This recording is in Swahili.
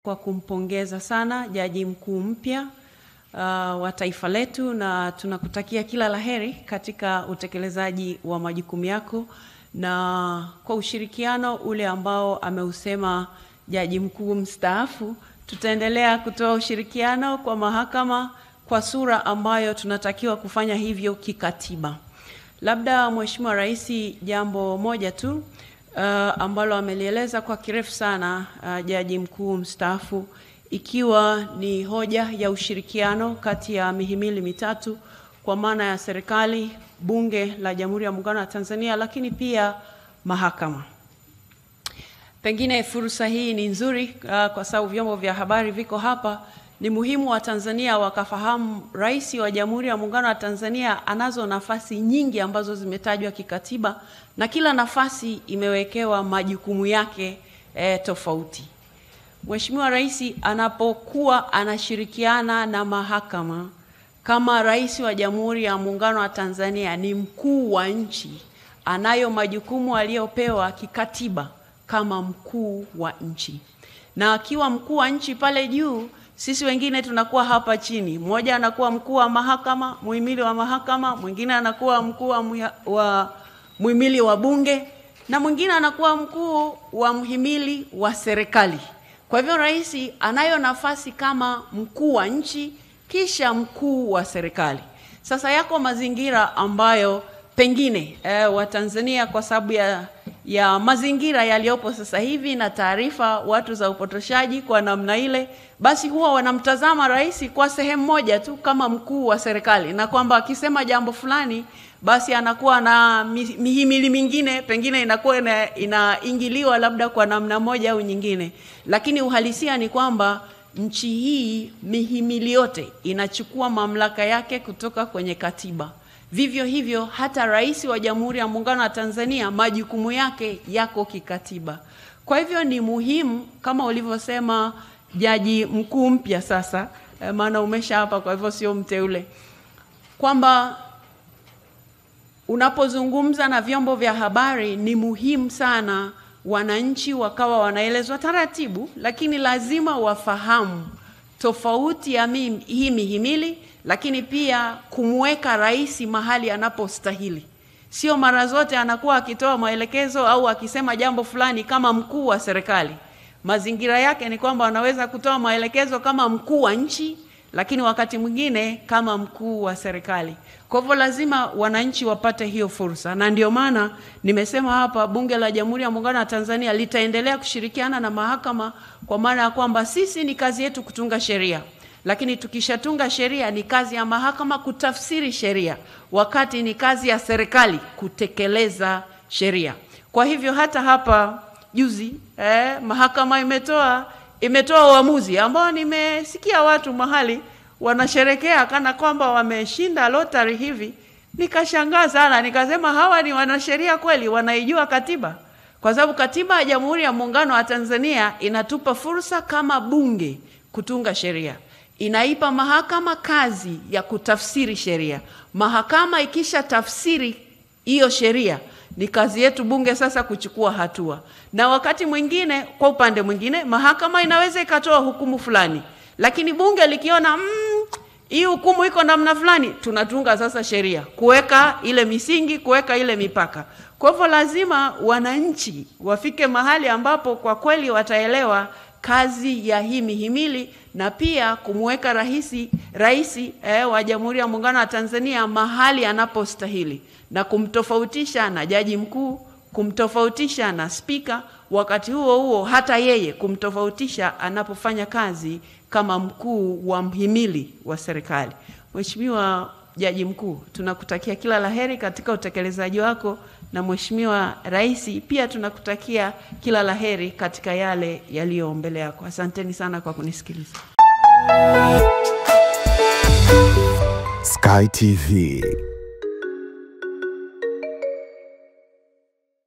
Kwa kumpongeza sana jaji mkuu mpya wa taifa letu, na tunakutakia kila laheri katika utekelezaji wa majukumu yako, na kwa ushirikiano ule ambao ameusema jaji mkuu mstaafu, tutaendelea kutoa ushirikiano kwa mahakama kwa sura ambayo tunatakiwa kufanya hivyo kikatiba. Labda Mheshimiwa Rais, jambo moja tu ambalo amelieleza kwa kirefu sana jaji mkuu mstaafu, ikiwa ni hoja ya ushirikiano kati ya mihimili mitatu, kwa maana ya serikali, bunge la Jamhuri ya Muungano wa Tanzania, lakini pia mahakama. Pengine fursa hii ni nzuri kwa sababu vyombo vya habari viko hapa. Ni muhimu wa Tanzania wakafahamu Rais wa Jamhuri ya Muungano wa Tanzania anazo nafasi nyingi ambazo zimetajwa kikatiba, na kila nafasi imewekewa majukumu yake tofauti. Mheshimiwa Rais anapokuwa anashirikiana na mahakama kama Rais wa Jamhuri ya Muungano wa Tanzania, ni mkuu wa nchi, anayo majukumu aliyopewa kikatiba kama mkuu wa nchi. Na akiwa mkuu wa nchi pale juu, sisi wengine tunakuwa hapa chini. Mmoja anakuwa mkuu wa mahakama, muhimili wa mahakama, mwingine anakuwa mkuu wa muhimili wa bunge, na mwingine anakuwa mkuu wa muhimili wa serikali. Kwa hivyo Rais anayo nafasi kama mkuu wa nchi kisha mkuu wa serikali. Sasa yako mazingira ambayo pengine wa Tanzania, kwa sababu ya mazingira yaliyopo sasa hivi na taarifa watu za upotoshaji kwa namna ile, basi huwa wanamtazama Rais kwa sehemu moja tu kama mkuu wa serikali, na kwamba akisema jambo fulani basi anakuwa na mihimili mingine pengine inakuwa inaingiliwa labda kwa namna moja au nyingine. Lakini uhalisia ni kwamba nchi hii mihimili yote inachukua mamlaka yake kutoka kwenye katiba. Vivyo hivyo hata Rais wa Jamhuri ya Muungano wa Tanzania majukumu yake yako kikatiba. Kwa hivyo ni muhimu, kama ulivyosema jaji mkuu mpya sasa, maana umesha hapa kwa hivyo sio mteule, kwamba unapozungumza na vyombo vya habari ni muhimu sana wananchi wakawa wanaelezwa taratibu, lakini lazima wafahamu tofauti ya hii mihimili, lakini pia kumweka Rais mahali anapostahili. Sio mara zote anakuwa akitoa maelekezo au akisema jambo fulani kama mkuu wa serikali. Mazingira yake ni kwamba anaweza kutoa maelekezo kama mkuu wa nchi, lakini wakati mwingine kama mkuu wa serikali. Kwa hivyo lazima wananchi wapate hiyo fursa, na ndio maana nimesema hapa Bunge la Jamhuri ya Muungano wa Tanzania litaendelea kushirikiana na mahakama, kwa maana ya kwamba sisi ni kazi yetu kutunga sheria, lakini tukishatunga sheria ni kazi ya mahakama kutafsiri sheria, wakati ni kazi ya serikali kutekeleza sheria. Kwa hivyo hata hapa juzi mahakama imetoa uamuzi ambao nimesikia watu mahali wanasherekea kana kwamba wameshinda lottery hivi. Nikashangaa sana, nikasema hawa ni wanasheria kweli, wanaijua katiba? Kwa sababu katiba ya Jamhuri ya Muungano wa Tanzania inatupa fursa kama bunge kutunga sheria. Inaipa mahakama kazi ya kutafsiri sheria. Mahakama ikisha tafsiri hiyo sheria, ni kazi yetu bunge sasa kuchukua hatua. Na wakati mwingine, kwa upande mwingine, mahakama inaweza ikatoa hukumu fulani, lakini bunge likiona hii hukumu iko namna fulani, tunatunga sasa sheria kuweka ile misingi, kuweka ile mipaka. Kwa hivyo lazima wananchi wafike mahali ambapo kwa kweli wataelewa kazi ya hii mihimili, na pia kumweka Rais wa Jamhuri ya Muungano wa Tanzania mahali anapostahili, na kumtofautisha na jaji mkuu, kumtofautisha na spika, wakati huo hata yeye kumtofautisha anapofanya kazi kama mkuu wa mhimili wa serikali. Mheshimiwa Jaji Mkuu, tunakutakia kila laheri katika utekelezaji wako, na Mheshimiwa Rais pia tunakutakia kila laheri katika yale yaliyo mbele yako. Asanteni sana kwa kunisikiliza. Sky TV.